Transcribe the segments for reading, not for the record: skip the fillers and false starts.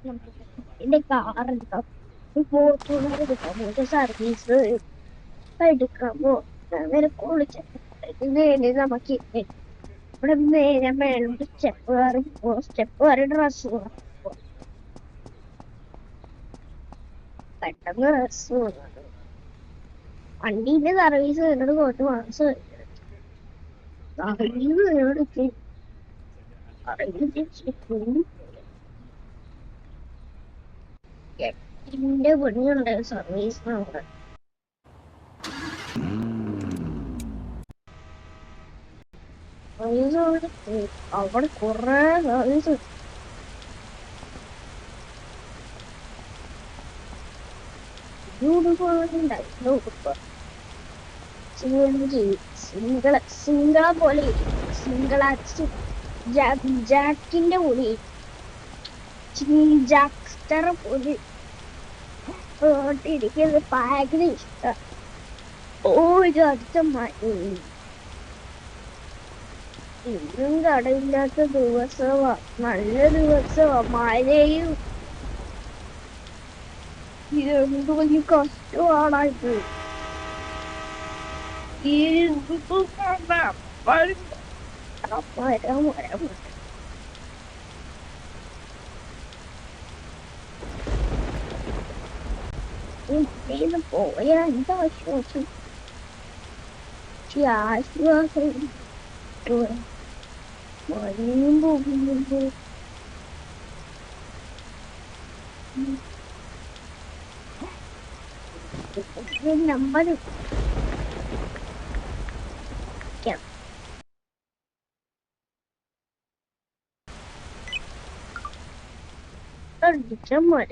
എന്റെ കാർ എടുക്കാം, ഫോർച്യൂണർ എടുക്കാമോ, ഒരു സർവീസ് എടുക്കാമോ, നേരെ കുളിച്ചിട്ട് നമുക്ക് ഇവിടെ നേരെ മേലോട്ട് സ്റ്റെപ്പ് കയറി സ്റ്റെപ്പ് കയറി ഡ്രസ് പെട്ടെന്ന് ഡ്രസ് വണ്ടീന്റെ സർവീസ് കഴിഞ്ഞിട്ട് കുറച്ച് മാസം എട്ടിന്റെ പണിയുണ്ട് സർവീസിനുണ്ട്. അവിടെ കൊറേ സർവീസ് ഉടുപ്പാണ്ടായിരുന്നു. ഉടുപ്പ് സിംഗളെ പോലെ സിംഗിളാച്ച് ജാക്കിന്റെ പോലെ ജാക്സ്റ്റർ പോലെ ഇരിക്കുന്നത് ഭയങ്കര ഇഷ്ടം. ഒരു അടുത്ത ഇന്നും കടയില്ലാത്ത ദിവസമാ, നല്ല ദിവസമാ, മഴയും എന്ത് വലിയ കഷ്ടമാണായിട്ട്. പോയാ എന്താ ആശ്വാസം, ആശ്വാസം മഴയും പോകുമ്പോ നമ്പർ അടിച്ച മഴ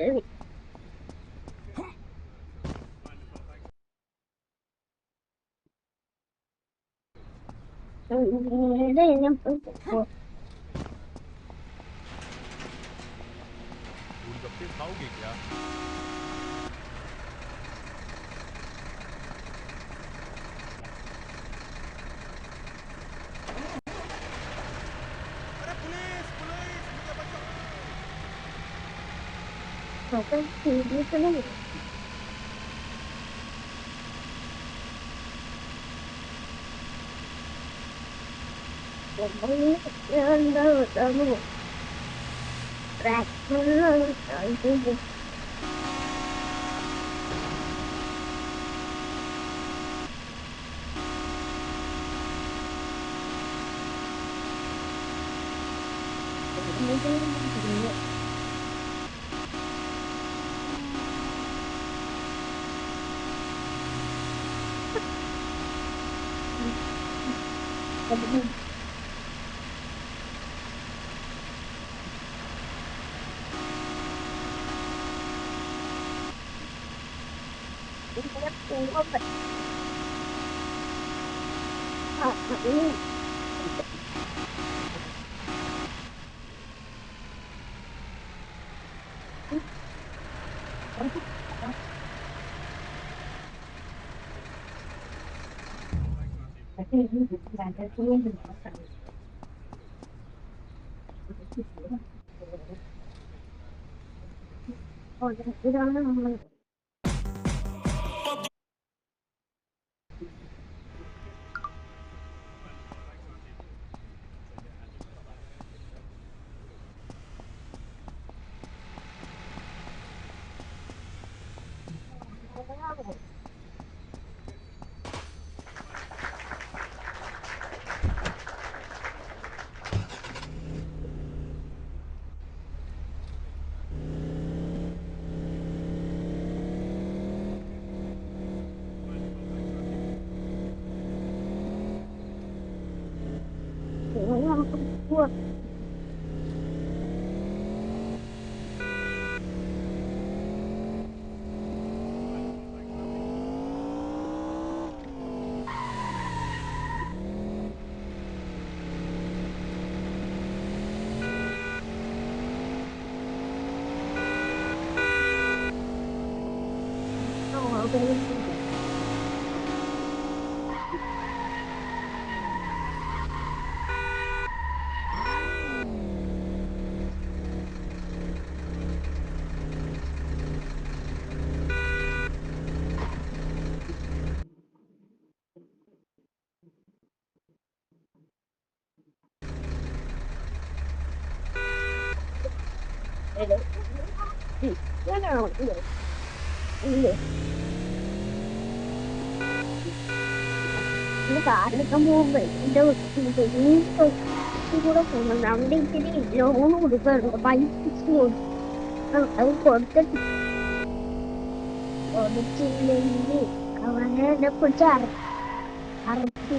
ഇതാണ് നമ്മള് കാറെടുക്കാൻ പോകുമ്പോ എന്റെ കൂടെ പോകുന്നുണ്ട്. അവിടെ ഇച്ചിരി ലോൺ കൊടുക്കാറുണ്ട്. പൈസ അത് കൊടുത്തില്ലെങ്കിൽ അവനെ എന്നെ പിടിച്ച് അറുത്തി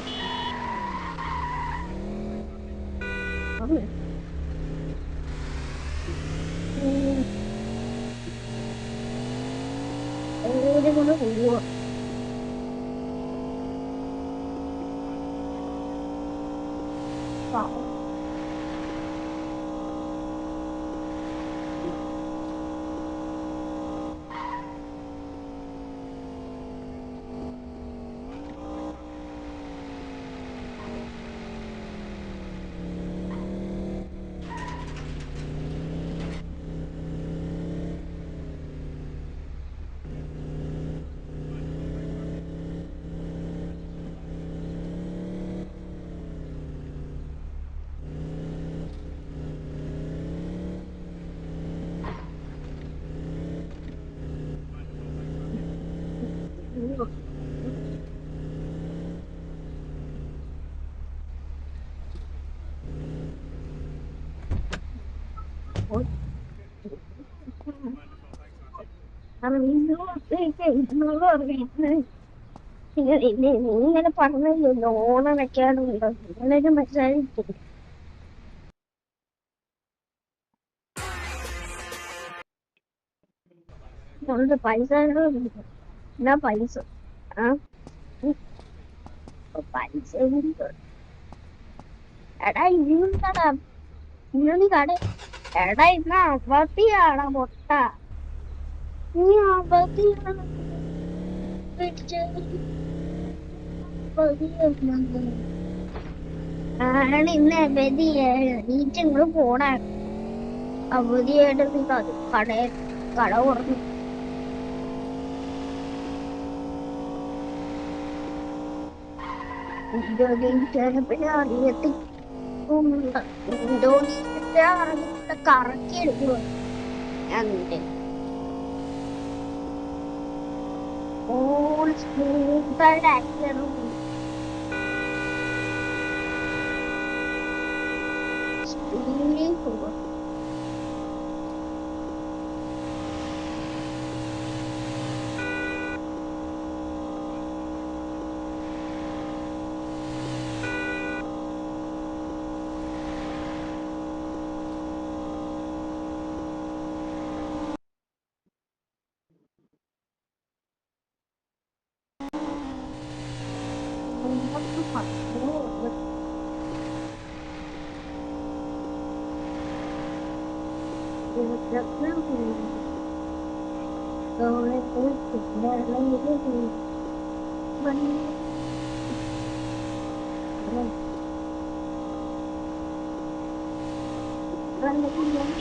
കൂടെ പോവുക. നീ ഇങ്ങനെ പറഞ്ഞില്ലേ ലോൺ അടയ്ക്കാനുണ്ടോ? ഇങ്ങനൊരു മെസ്സേജ് പൈസ എന്നാ പൈസ ആ പൈസ എടാ ഇന്നെന്താടാ ഇന്ന് നീ കട എടാ ഇന്ന് അവധിയാടാ പൊട്ട. നീ അവധിയാണ് ആണ് ഇന്ന് അവധിയാണ്. നീറ്റിങ്ങള് പോണ അവധിയായിട്ട് നീ കട തുറന്നു. പിന്നെ അറിയത്തി ഇന്തോനേഷ്യത്തെ അറിഞ്ഞിട്ട് കറക്കി എടുക്കുക. അങ്ങനെ all smooth ആയിട്ട് ആക്സിഡന്റ് സ്പീഡിൽ പോവുക.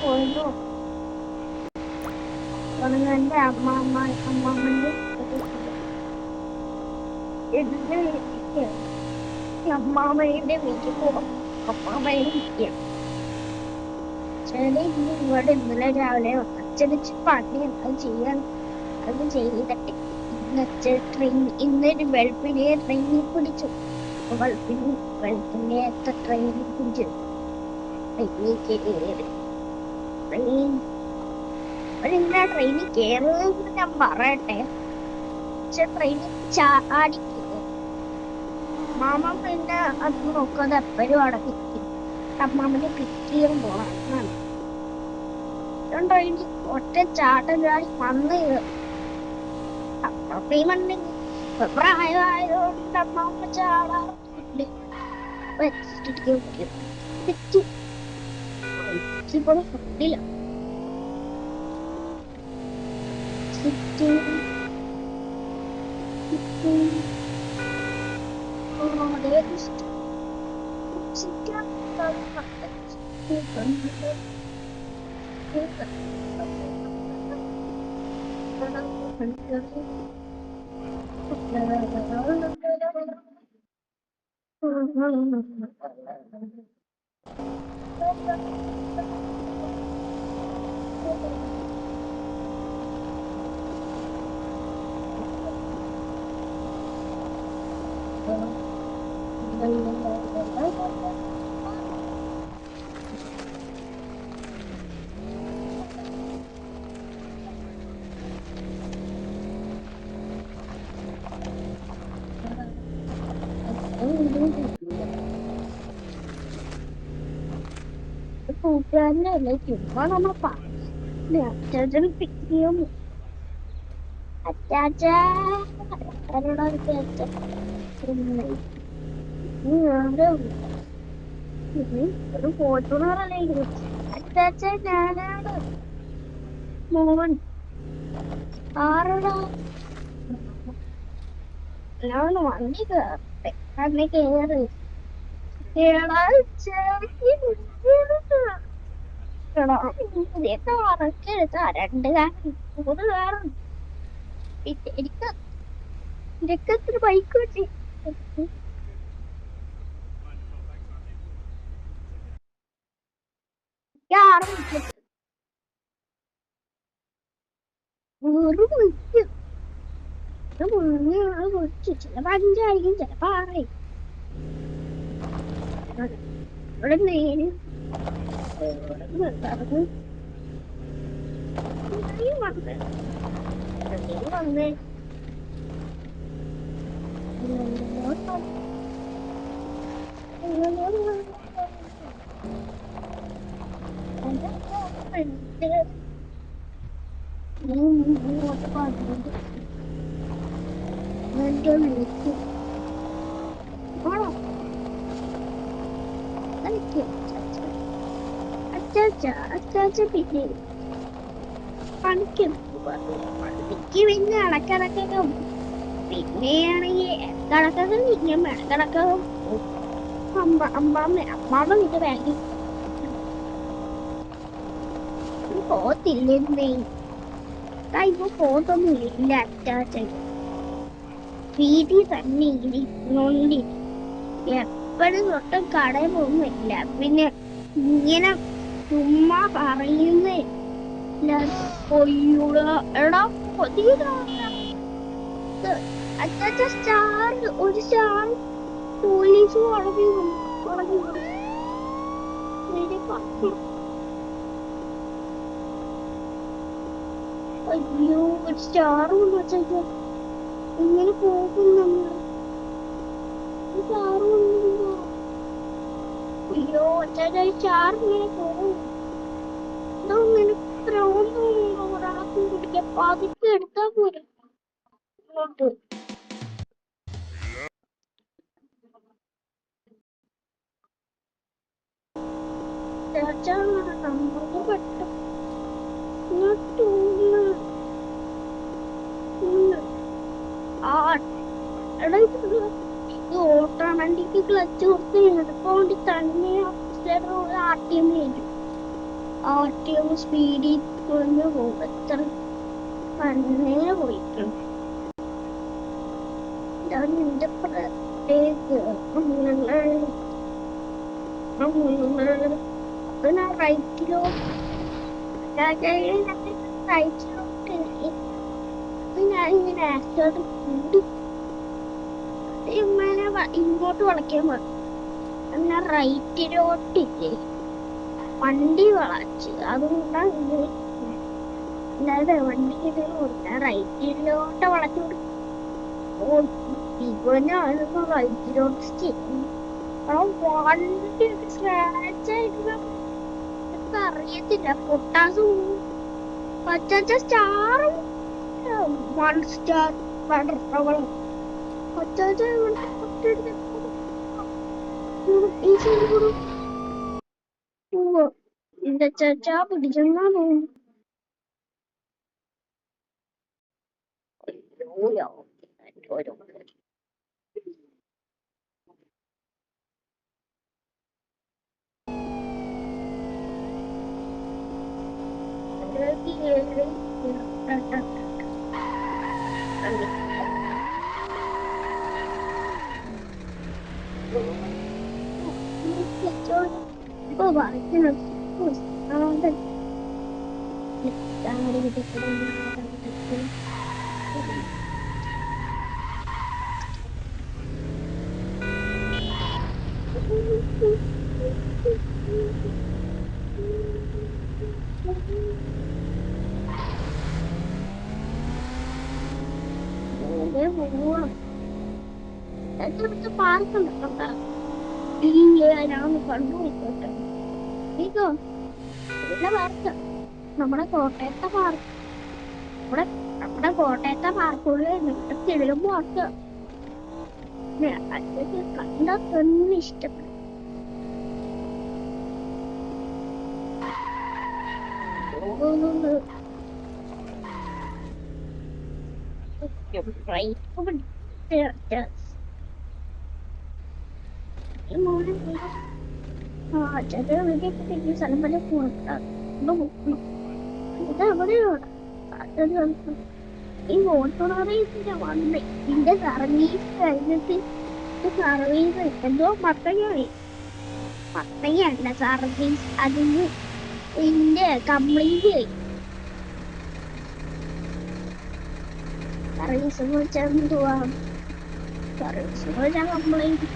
പോയതോ എന്റെ അമ്മാമ്മന്റെ അമ്മാമ്മയുടെ വീട്ടിൽ പോവാം. അമ്മാമ്മയുടെ വീട്ടിൽ ചെറിയ ഇവിടെ ഇന്നലെ രാവിലെ അച്ഛനച്ച് പണി അത് ചെയ്യാൻ അത് ചെയ്തിട്ട് ഇന്നൊരു വെളുപ്പിനെ ട്രെയിനിൽ പിടിച്ചു. വെളുപ്പിനെ ട്രെയിനിൽ പിടിച്ചു. ഇന്ന ട്രെയിനിൽ കേറുമെന്ന് ഞാൻ പറയട്ടെ. പക്ഷെ ട്രെയിനിൽ ചാടി മാമ പിന്നെ അത് നോക്കാതെ എപ്പോഴും അടക്കിക്കും. അമ്മാമ്മനെ പിക്ക് ചെയ്യാൻ പോകണം. ട്രെയിനിൽ ഒറ്റ ചാട്ടം ചാടി വന്ന് പ്രായമായതുകൊണ്ട് അമ്മാമ്മ ചാടാറില്ല. ഫുഡില്ല കൂട്ടുകാരനല്ലേ ചുമ്മാ നമ്മൾ പറഞ്ഞു അച്ചാച്ചന് പിടിക്കും അച്ചാച്ചാ ഒരു ഫോർച്യൂണറല്ലേ അച്ചാച്ച ഞാനാണ് മോൻ ആരടാ ഞാൻ വണ്ടി കയറട്ടെ അന്ന് കേറ് എടാ ഇതൊക്കെ ഉറക്കെടുത്താ 2 കാരം 3 കാറും പിന്നെ എനിക്ക് എത്ര ബൈക്ക് കിട്ടി ആറ് വിളിക്കും വെറും വിളിക്കും വിളിച്ചു ചിലപ്പോ 5 ആയിരിക്കും ചിലപ്പോ 6 ആയിരിക്കും ഇവിടെ നേര് വന്നേ അച്ചാച്ച പിന്നെ പണിക്ക് പിന്നെ അടക്കടക്കും പിന്നെയാണെങ്കിൽ കണക്കൊക്കെ ഇങ്ങനെ മെടക്കണക്കും അമ്മാമ്മ നിന്റെ ബാങ്കിൽ പോത്തില്ലെന്നേ ഇപ്പൊ പോത്തൊന്നും ഇല്ല അച്ചാച്ചൻ വീട്ടിൽ തന്നെ ഇരുന്നോണ്ടി എപ്പോഴും തൊട്ടും കടയിൽ പോകുന്നില്ല പിന്നെ ഇങ്ങനെ ചുമ്മാ പറയുന്നേ എടാ അച്ചാച്ച സ്റ്റാർ ഒരു സ്റ്റാർ പോലീസ് വളഞ്ഞു അയ്യോ ഒരു സ്റ്റാർ കൊണ്ട് അച്ചാച്ച ഇങ്ങനെ പോകും നമ്മൾ സ്റ്റാർ കൊണ്ടുണ്ടോ അയ്യോ അച്ചാച്ച സ്റ്റാർ ഇങ്ങനെ പോകും ഇങ്ങനെ ഒരാളെ പിടിക്കാൻ പതുക്കെ എടുത്താ പോരെ ഇങ്ങോട്ട് നമ്മൾക്ക് പെട്ടെന്ന് ഓട്ടോമാറ്റിക് ക്ലച്ച് കൊടുത്ത് എളുപ്പമുണ്ട് തന്നെ RTM ചെയ്തു RTM സ്പീഡിൽ കൊണ്ട് പോകും എത്ര തന്നെ പോയിട്ടുണ്ട് നിന്റെ പ്രത്യേക റൈറ്റിലോ റൈറ്റിലോട്ട് ഞാനിങ്ങനെ ആക്സിഡന്റ് കൂടി ഇങ്ങോട്ട് വളയ്ക്കാൻ പറഞ്ഞു എന്നാൽ റൈറ്റിലോട്ടില്ലേ വണ്ടി വളച്ച് അതുകൊണ്ടാണ് അല്ലാതെ വണ്ടി റൈറ്റിലോട്ട് വളച്ചു ഇവനായിരുന്നു റൈറ്റിലോട്ട് ചെയ്യുന്നത് വണ്ടി സ്ക്രാച്ച് ആയിട്ട് അറിയത്തില്ല പൊട്ടാസ് പച്ച സ്റ്റാറും 1 സ്റ്റാർ എന്റെ ചാച്ചാ പിടിച്ചെന്നാ തോന്നുന്നു പാർക്കുണ്ടോ? ഞാൻ കണ്ടുപോയിക്കോട്ടെ. ഇതോ ഇവിടെ പാർക്ക്, നമ്മുടെ കോട്ടയത്തെ പാർക്ക്, നമ്മുടെ കോട്ടയത്തെ പാർക്കുകളിൽ കിടലും പാർക്ക് അതൊക്കെ കണ്ടാൽ തന്നെ ഇഷ്ടപ്പെടും. ചെറിയ വീട്ടിൽ സ്ഥലം വരെ ഈ ഓട്ടോറിന്റെ വന്ന് ഇതിന്റെ സർവീസ് കഴിഞ്ഞിട്ട് സർവീസ് എന്തോ മത്തങ്ങയല്ല സർവീസ്, അതിന് ഇതിന്റെ കംപ്ലീറ്റ് സർവീസ് വിളിച്ചാൽ എന്തുവാ, സർവീസ് വിളിച്ചാൽ കംപ്ലീറ്റ്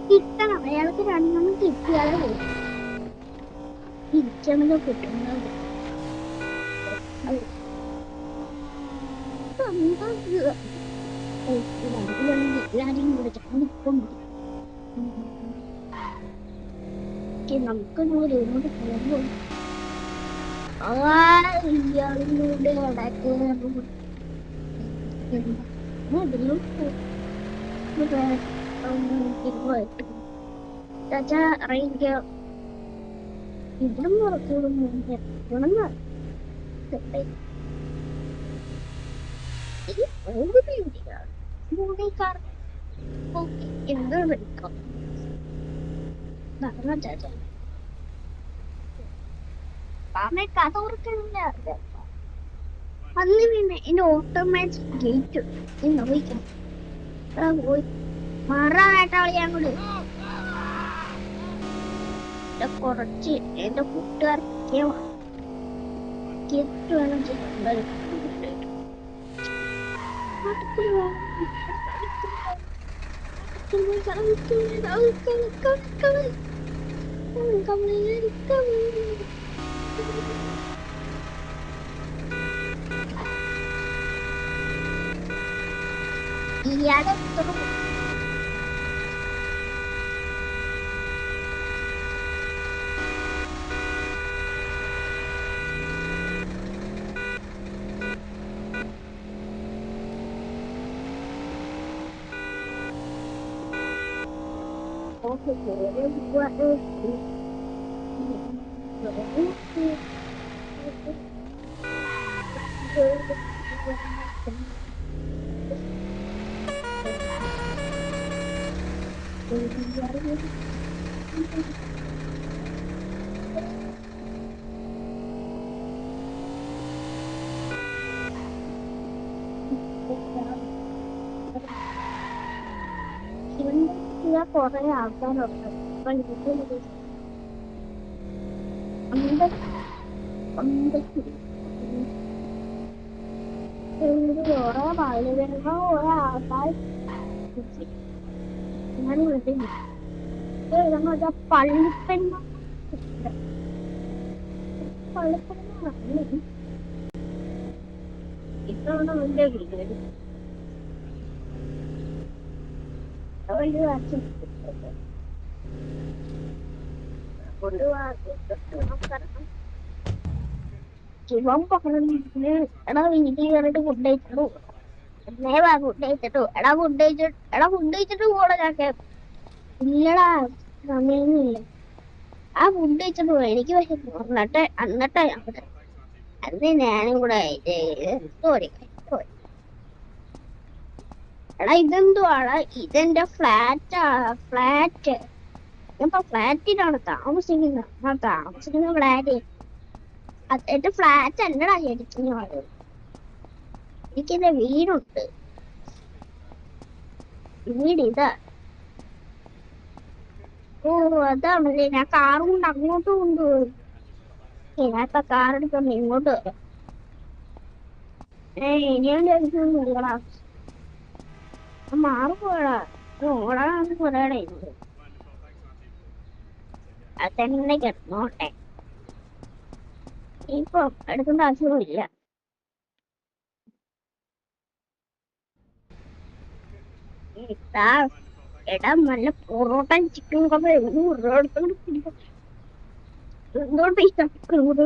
കിട്ടണം. അയാൾക്ക് രണ്ടെണ്ണം കിട്ടിയാലേ പോകും തിരിച്ചണല്ലോ കിട്ടുന്നത്. എല്ലാരെയും വിളിച്ചിട്ട് നമുക്ക് ഇങ്ങോട്ട് പോകുമ്പോൾ ഇയാളിലൂടെ അറിയിക്കുക ഇവിടുന്ന് ഉറക്കൂടുന്നു എന്ത് വിളിക്കാം പറഞ്ഞ കഥ ഓർക്കണില്ല. അന്ന് പിന്നെ എന്റെ ഓട്ടോമാറ്റിക് ഗേറ്റ് നോക്കാം പോയി മാറാനായിട്ടാണ് ഞാൻ കൂടി കുറച്ച് എന്റെ കൂട്ടുകാർക്ക് വേണം ചെയ്യാൻ. ഇയാളെ കുറെ ആൾക്കാരുണ്ട്. ഓരോ ബാല്യവേദന ഓരോ ആൾക്കാർ ഞാൻ വിളിക്കുന്നു. പള്ളിപ്പെണ്ണ ഇത്തവണ എന്റെ വീട്ടിൽ ശിവം പറഞ്ഞു എടാ വീട്ടിൽ കയറിട്ട് ഫുഡ് കഴിച്ചിട്ടു ഫുഡ് കഴിച്ചിട്ടു ഫുഡ് കഴിച്ചിട്ട് പോടാ. ഞാൻ ഇല്ലടാ സമയൊന്നുമില്ല. ആ ഫുഡ് കഴിച്ചിട്ട് പോയി. എനിക്ക് പക്ഷെ എന്നിട്ടാ ഞാൻ അന്ന് ഞാനും കൂടെ സോറി എടാ ഇതെന്തുവാടാ, ഇതെന്റെ ഫ്ലാറ്റ് ഇപ്പൊ ഫ്ലാറ്റിലാണ് താമസിക്കുന്നത്. ഞാൻ താമസിക്കുന്ന ഫ്ലാറ്റ് എന്റെ ഫ്ലാറ്റ് അല്ലടാ ശരിക്കും. എനിക്കെന്റെ വീടുണ്ട്. വീട് ഇതാ. ഓ അതാണല്ലേ, ഞാൻ കാർ കൊണ്ട് അങ്ങോട്ട് കൊണ്ടുപോകും. ഞാൻ ഇപ്പൊ കാർ എടുത്തോണ്ട് ഇങ്ങോട്ട് വരാം. ഇനിയും ലഭിക്കൊന്നുമില്ലടാ. മാറിപ്പോയടാ. ഓടാന്ന് പറയണേ. അതെന്നെ കിടന്നോട്ടെ. ഇപ്പൊ എടുക്കേണ്ട ആവശ്യമില്ല. എടാ നല്ല പൊറോട്ട ചിക്കൻ കറി എന്തുകൊണ്ട് ഈ ചിക്കൻ കൂടെ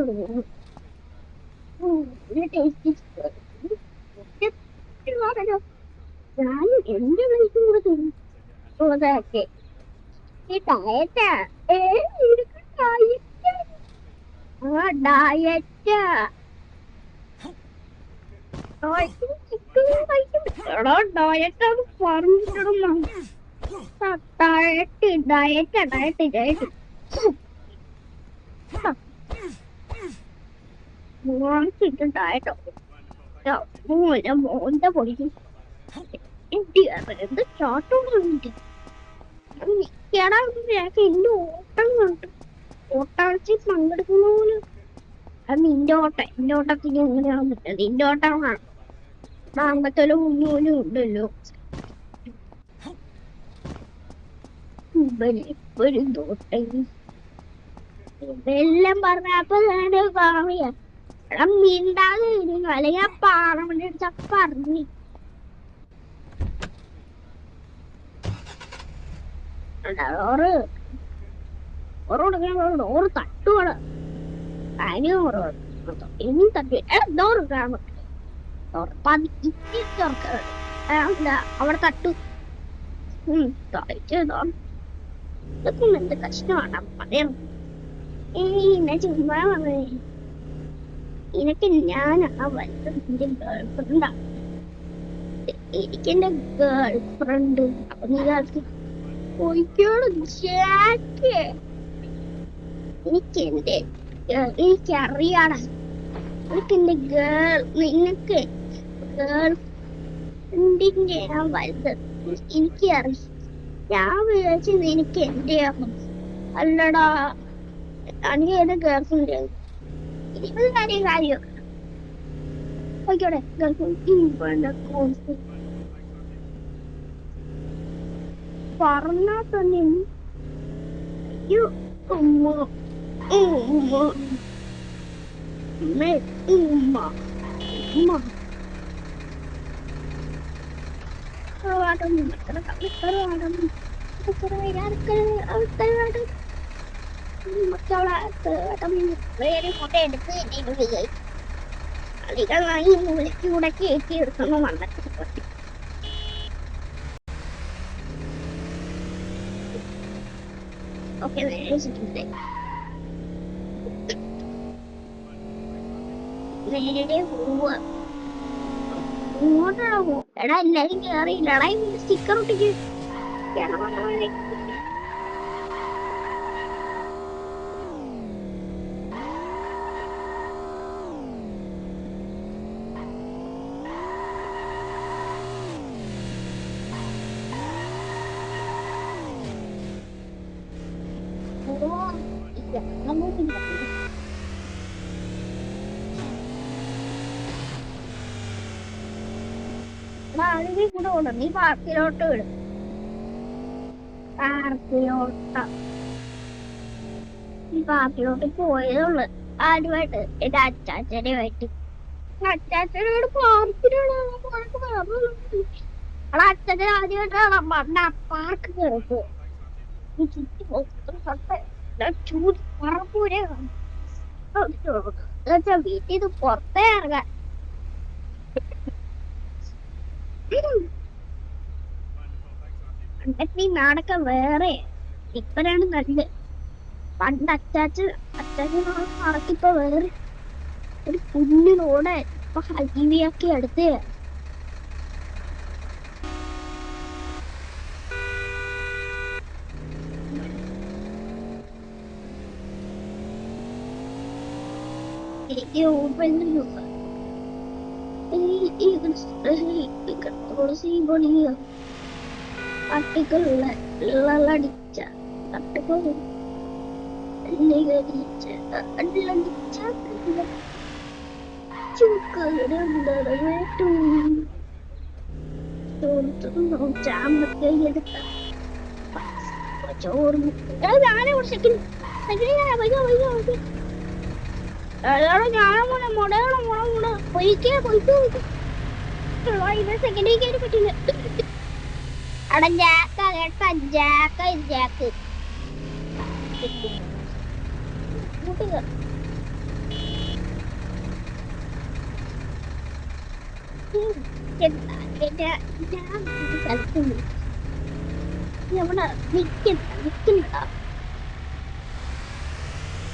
ഞാൻ എന്റെ കഴിക്കും കൂടെ തിന്നു. അതൊക്കെ ഈ ഡയറ്റാ. നിനക്ക് ഡയറ്റാ. ഡയറ്റാ. ചിക്കൻ കഴിക്കും. എടാ ഡയറ്റാന്ന് പറഞ്ഞിടണം. ഡയറ്റ് ഡയറ്റ് ഡയറ്റ് ഡയറ്റ് മോണിച്ചിട്ട് ഡയറ്റോ മോന്റെ പൊടിക്കും എന്ത് ചോട്ടോണ്ട് നിക്കടാ. എന്റെ ഓട്ടം കണ്ടു. ഓട്ടാഴ്ച പങ്കെടുക്കുന്ന പോലും അത് നിന്റെ ഓട്ടം. എന്റെ ഓട്ടത്തിന് എങ്ങനെയാണ് പറ്റുന്നത്? നിന്റെ ഓട്ടമാണ്. മാമ്പത്തോലും മുന്നോലും ഉണ്ടല്ലോ. ഇപ്പോഴും തോട്ടം ഇതെല്ലാം പറഞ്ഞപ്പോ പറയാ. എടാ മിണ്ടാതെ ഇരുന്നു, അല്ലെങ്കിൽ ആ പാറമണി എടുത്ത പറഞ്ഞു. ഓറ് തട്ടുവാണ്. ഇനി തട്ടു ഡോറ് കാണും. അവിടെ തട്ടു. ഇതൊക്കെ എന്ത് കഷ്ടമാണ് പറയണം. എന്നെ ചുമ്മാ വന്നേ. എനിക്ക് ഞാൻ ആ വലുതിന്റെ ഗേൾഫ്രണ്ടാണ്. എനിക്കെന്റെ ഗേൾഫ്രണ്ട്. അപ്പൊ നീ പോയിക്കോളും. എനിക്കറിയാടാ. എനിക്കെന്റെ നിനക്ക് ഗേൾഫ്രണ്ടിന്റെ ഞാൻ വലുത് എനിക്കറിയാം. ഞാൻ വിചാരിച്ചത് എനിക്ക് എന്റെ അല്ലടാ. എനിക്ക് എന്റെ ഗേൾഫ്രണ്ട്. ഇരുപത് കാര്യം ഓക്കോടെ പറഞ്ഞാ തന്നെ. ഉമ്മ ഉമ്മ ഉമ്മ ഉമ്മ വേറെ ഫോട്ടോ എടുത്ത് കളികളായി മൂലയ്ക്ക് കൂടെ കയറ്റി എടുക്കണം. വന്നിട്ട് ഓക്കെ നേരെ പോവാ. ഇങ്ങോട്ടാണോ പോ? എടാ എല്ലാരും കേറിയില്ലടാ. സ്റ്റിക്കർ ഒട്ടിക്ക്. ആളുകൾ കൂടെ ഓടും. നീ പാർക്കിലോട്ട് വിടും. പാർക്കിലോട്ട് പോയതുള്ളു ആരുമായിട്ട്. എന്റെ അച്ചാച്ചനുമായിട്ട്. അച്ചാച്ചനോട് പാർക്കിനോട് അച്ഛനെ ആദ്യമായിട്ടാണ് മണ്ണ പാർക്ക് കയറിയത്. പറപ്പൂരെ വീട്ടിൽ നിന്ന് പുറത്തേ ഇറങ്ങാൻ. പണ്ടത്തെ നാടൊക്കെ വേറെ. ഇപ്പഴാണ് നല്ലത്. പണ്ട് അച്ചാച്ചനോട് നടക്കിപ്പോ വേറെ ഒരു കുഞ്ഞിനോടെ ഇപ്പൊ ഹൈവേയൊക്കെ അടുത്ത്. Eu prendo ഈ തുളസി പൊടി അട്ടികളടിച്ച തട്ടുകൾ അടിച്ച ചാമ്പക്കയെടുത്ത ചോറ് ഞാനെ ഒരു സെക്കൻഡ് ഞാനും മുട പൊയ്ക്കേ സെക്കൻഡ് കയറി പറ്റില്ല അവിടെ ജാക്ക കേട്ട ജാക്ക്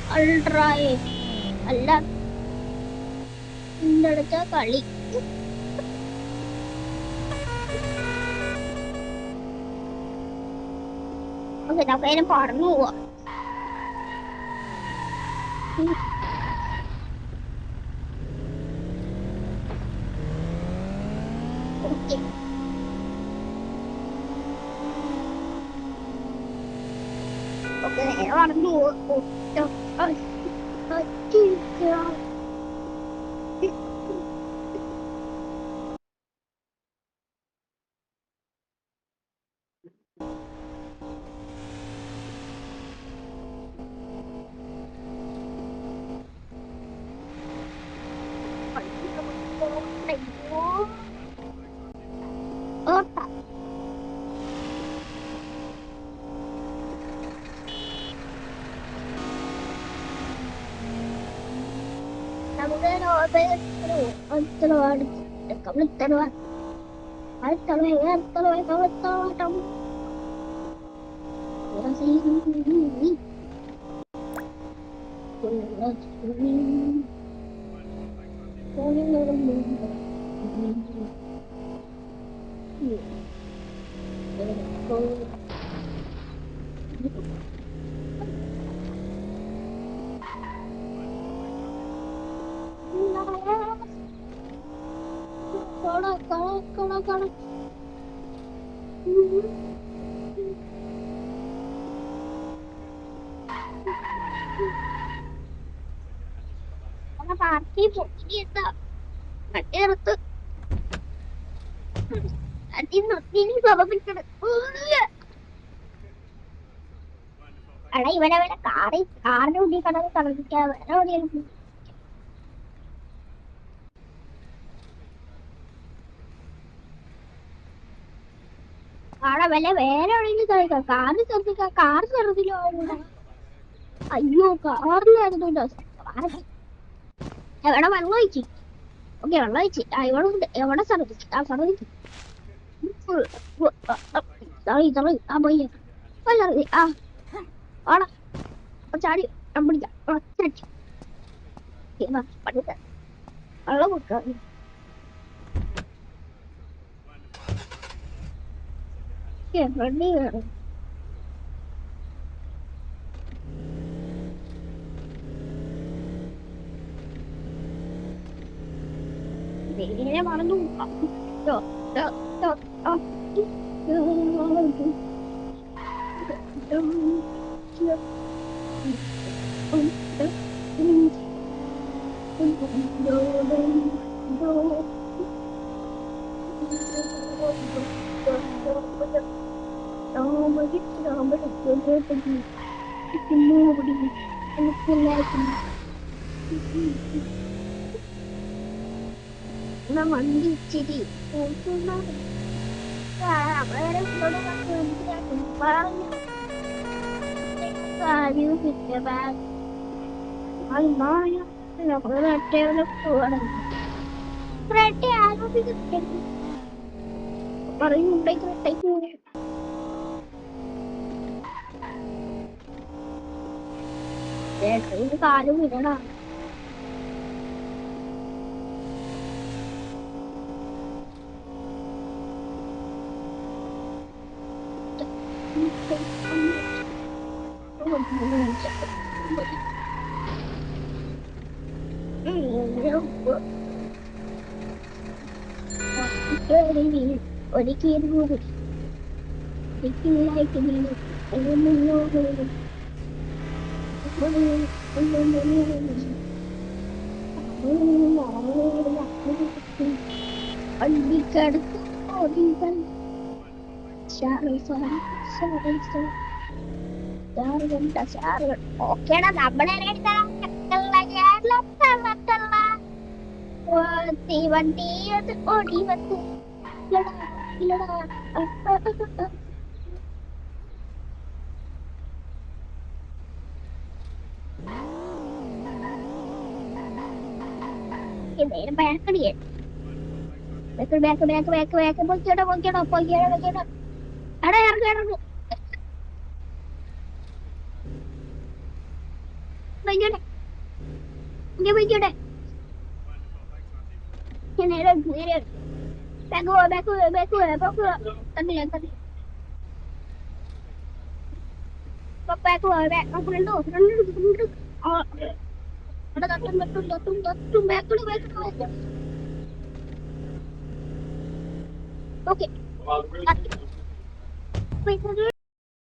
അൾട്രായേ അല്ല അടുത്ത കളി നമുക്ക് പറഞ്ഞു പോവാ പറഞ്ഞു പാർട്ടി പൊട്ടിയെത്താ മറ്റേർത്ത് അടാ ഇവനെ വല്ല കാറിന്റെ ഉള്ളിൽ കടന്ന് കളിപ്പിക്കാ വേറെ എവിടെയെങ്കിലും ആടാ വല്ല വേറെ എവിടെയെങ്കിലും കളിക്കാം കാറ് ശ്രദ്ധിക്കാം കാർ ചെറുതിലോ അയ്യോ കാറിലായിരുന്നു എവിടെ വെള്ളം ഒഴിച്ചു ഓക്കെ വെള്ളം ഒഴിച്ച് ഇവിടെ ഉണ്ട് എവിടെ ശ്രദ്ധിച്ചു ആ ശ്രദ്ധിച്ചു ആ പോയി ആ ആടാ ചാടി പിടിക്കാം പഠിക്ക വെള്ളം കൊടുക്കാം ഫ്രണ്ട് കയറും നേരെ മറന്നു വണ്ടി ഇച്ചിരി വേറെ പറയുന്നുണ്ടെങ്കിൽ കാലും വിടണ കേറി വീഴും ഒരിക്കലും ഒരിക്കലായിട്ട് വീഴും മുന്നോട്ട് വണ്ടിക്കടുത്ത് ഓടികൾ ഓക്കേടാ നമ്മളെ വണ്ടി അത് ഓടി വന്നു ഇല്ലടാ ഇല്ലടാ നേരം ബാക്കടിയേ ബാക്ക് പൊയ്ക്കോട്ടോ അടാ ഇറങ്ങി പൊയ്ക്കോട്ടെ നേരെ ബാക്ക് തന്നില്ല ഫ്രണ്ട് ഓക്കെ